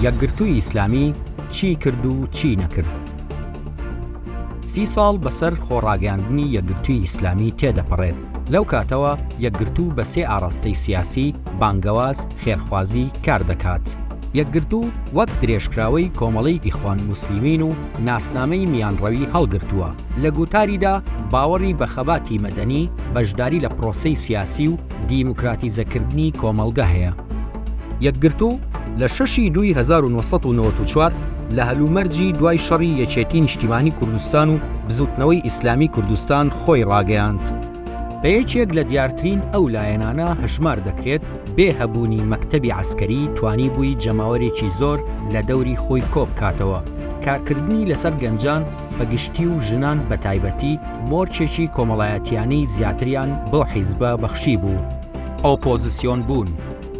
یەکگرتووی ئیسلامی چی کرد و چی نەکرد. 30 ساڵ بەسەر خۆڕاگەاندنی یەکگرتووی ئیسلامی تێدەپەڕێت. لەو کاتەوە یەکگرتوو بە 3 ئاڕاستەی سیاسی، بانگەواز، خێرخوازی کار دەکات. یەکگرتوو وەک درێژکراوەی کۆمەڵەی ئیخوان موسلیمین و ناسنامەی میانڕەوی هەڵگرتووە. لە گوتاریدا باوەڕی بە خەباتی مەدەنی، بەشداری لە پرۆسەی سیاسی و دیموکراتیزەکردنی کۆمەڵگە هەیە. یەکگرتوو لە 6 دوای 1994 لە هەلومەرجی دوای شەڕی یەکێتی نیشتیمانی کوردستان و بزوتنەوەی ئیسلامی کوردستان خۆی ڕاگەیاند. بە یەکێک لە دیارترین ئەو لایەنانە هەژمار دەکرێت بێ هەبوونی مەکتەبی عەسکەری توانی بووی جەماوەرێکی زۆر لە دەوری خۆی کۆبکاتەوە. کارکردنی لەسەر گەنجان بەگشتی و ژنان بە تایبەتی مۆرچێکی کۆمەڵایەتیانەی زیاتریان بۆ حیزبە بەخشی بوو. ئۆپۆزیسیۆن بوون.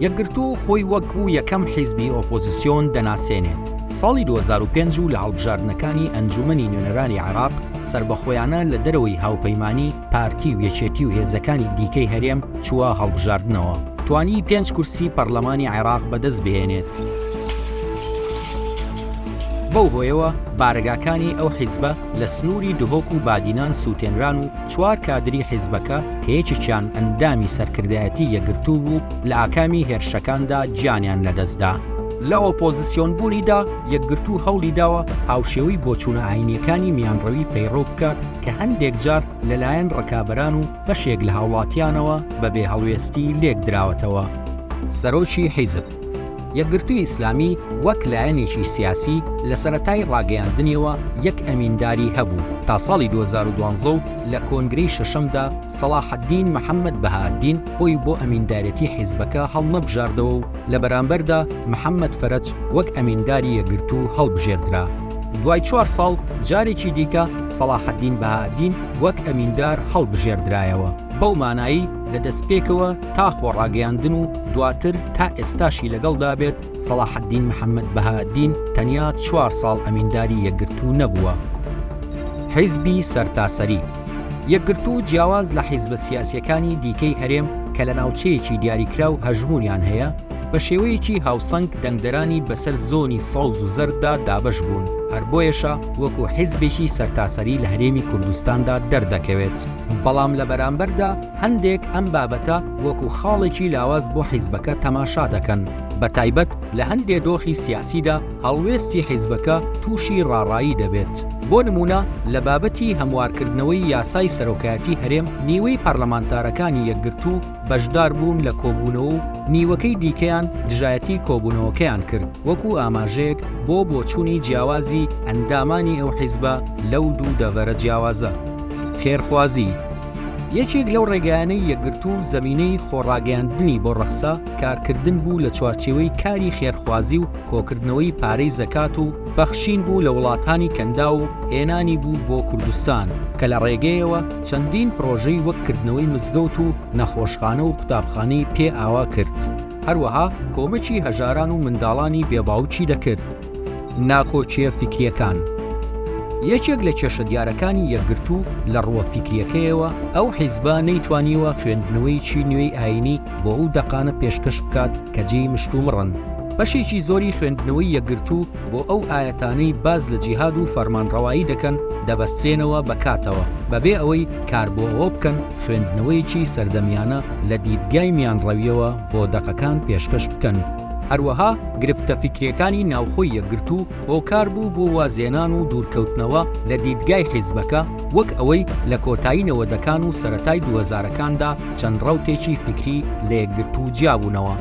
یەکگرتوو خۆی وەک بوو یەکەم حیزبی ئۆپۆزیسیۆن دەناسێنێت. ساڵی 2005 و لە هەڵبژاردنەکانی ئەنجومەنی نوێنەرانی عێراق سربەخۆیانە لە دەرەوەی هاوپەیمانی پارتی و یەکێتی و هێزەکانی دیکەی هەرێم چووە هەڵبژاردنەوە. توانی 5 کورسی پەرلەمانی عێراق بەدەست بهێنێت. بەو هۆیەوە بارگاکانی ئەو حیزبە لە سنووری دهۆک و بادینان سووتێنران و 4 کادری حیزبەکە کە یەکێکیان ئەندامی سەرکردایەتی یەکگرتوو بوو لە ئاکامی هێرشەکاندا گیانیان لەدەستدا. لە ئۆپۆزیسیۆن بوونیدا یەکگرتوو هەوڵی داوە هاوشێوەی بۆچوونە ئاینیەکانی میانڕەوی پەیڕۆ بکات کە هەندێک جار لەلایەن ڕکابەران و بەشێک لە هاوڵاتیانەوە بە بێهەڵوێستی لێک دراوەتەوە. سەرۆکی حیزب یەکگرتووی ئیسلامی وەک لایەنێکی سیاسی لە سەرەتای ڕاگەیاندنیەوە یەک ئەمینداری هەبوو تا ساڵی 2012 و لە کۆنگرەی شەشەمدا سەلاحەددین محەممەد بەهادین خۆی بۆ ئەمیندارەتی حیزبەکە هەڵنەبژاردەوە و لە بەرامبەردا محەممەد فەرەج وەک ئەمینداری یەکگرتوو هەڵبژێردرا. دوای 4 ساڵ جارێکی دیکە سەلاحەددین بەهادین وەک ئەمیندار هەڵبژێردرایەوە. بەو مانایی لە دەستپێکەوە تا خۆڕاگەیاندن و دواتر تا ئێستاشی لەگەڵدا بێت سەلاحەددین محەممەد بەهادین تەنیا 4 ساڵ ئەمینداری یەکگرتوو نەبووە. حیزبی سەرتاسەری یەکگرتوو جیاواز لە حیزبە سیاسیەکانی دیکەی هەرێم کە لە ناوچەیەکی دیاریکرا و هەژمونیان هەیە بە شێوەیەکی هاوسەنگ دەنگدەرانی بەسەر زۆنی سەوز و زەردا دابەش بوون. هەر بۆیەشە وەکو حیزبێکی سەرتاسەری لە هەرێمی کوردستاندا دەردەکەوێت. بەڵام لە بەرامبەردا هەندێک ئەم بابەتە وەکو خاڵێکی لاواز بۆ حیزبەکە تەماشا دەکەن. بە تایبەت لە هەندێک دۆخی سیاسیدا هەڵوێستی حیزبەکە تووشی ڕاڕایی دەبێت. بۆ نمونە لە بابەتی هەموارکردنەوەی یاسای سەرۆکایەتی هەرێم نیوەی پەرلەمانتارەکانی یەکگرتوو بەشدار بوون لە کۆبوونەوە و نیوەکەی دیکەیان دژایەتی کۆبوونەوەکەیان کرد وەکو ئاماژەیەک بۆ بۆچوونی جیاوازی ئەندامانی ئەو حیزبە لەو دوو دەڤەرە جیاوازە. خێرخوازی یەکێک لەو ڕێگایانەی یەکگرتوو زەمینەی خۆڕاگەیاندنی بۆ ڕەخسا کارکردن بوو لە چوارچێوەی کاری خێرخوازی و کۆکردنەوەی پارەی زەکات و بەخشین بوو لە وڵاتانی کەندا و هێنانی بوو بۆ کوردستان کە لە ڕێگەیەوە چەندین پرۆژەی وەککردنەوەی مزگەوت و نەخۆشخانە و قوتابخانەی پێ ئاوا کرد. هەروەها کۆمەکی هەژاران و منداڵانی بێباوچی دەکرد. ناکۆچیە فکریەکان یەکێک لە کێشە دیارەکانی یەکگرتوو لە ڕووە فیکریەکەیەوە ئەو حیزبە نەیتوانیوە خوێندنەوەیکی نوێی ئاینی بۆ ئەو دەقانە پێشکەش بکات کە جێی مشتومڕن. بەشێکی زۆری خوێندنەوەی یەکگرتوو بۆ ئەو ئاەتانەی باز لە جیهاد و فەرمانڕەوایی دەکەن دەبەسترێنەوە بەکاتەوە بەبێ ئەوەی کار بۆ ئەوە بکەن خوێندنەوەیکی سەردەمیانە لە دیدگای میانڕەویەوە بۆ دەقەکان پێشکەش بکەن. هەروەها گرفتە فیکریەکانی ناوخۆی یەکگرتوو هۆکار بوو بۆ وازێنان و دوورکەوتنەوە لە دیدگای حیزبەکە وەک ئەوەی لە کۆتایی نەوەدەکان و سەرەتای 2000ەکاندا چەند ڕەوتێکی فیکری لە یەکگرتوو جیابوونەوە.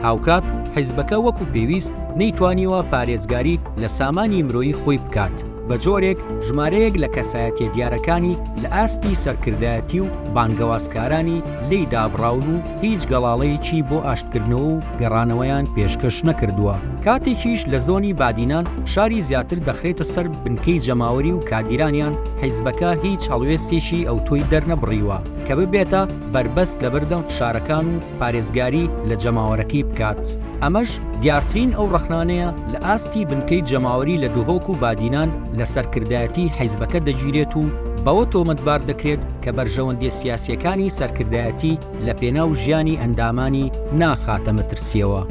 هاوکات حیزبەکە وەکو پێویست نەیتوانیوە پارێزگاری لە سامانی مرۆیی خۆی بکات بە جۆرێک ژمارەیەک لە کەسایەتیە دیارەکانی لە ئاستی سەرکردایەتی و بانگەوازکارانی لی دابڕاون و هیچ گەڵاڵەیەکی بۆ ئاشتکردنەوە و گەڕانەوەیان پێشکەش نەکردووە. کاتێکیش لە زۆنی بادینان شاری زیاتر دەخرێتە سەر بنکەی جەماوەری و کادیرانیان حیزبەکە هیچ هەڵوێستێکی ئەو تۆی دەرنەبڕیوە کە ببێتە بربەست لە بەردەم فشارەکان و پارێزگاری لە جەماوەرەکەی بکات. ئەمەش دیارترین ئەو ڕەخنانەیە لە ئاستی بنکەی جەماوەری لە دوهۆک و بادینان لە سەرکردایەتی حیزبەکە دەگیرێت و بەوە تۆمەتبار دەکرێت کە بەرژەوەندیە سیاسیەکانی سەرکردایەتی لە پێناو ژیانی ئەندامانی ناخاتە مەترسیەوە.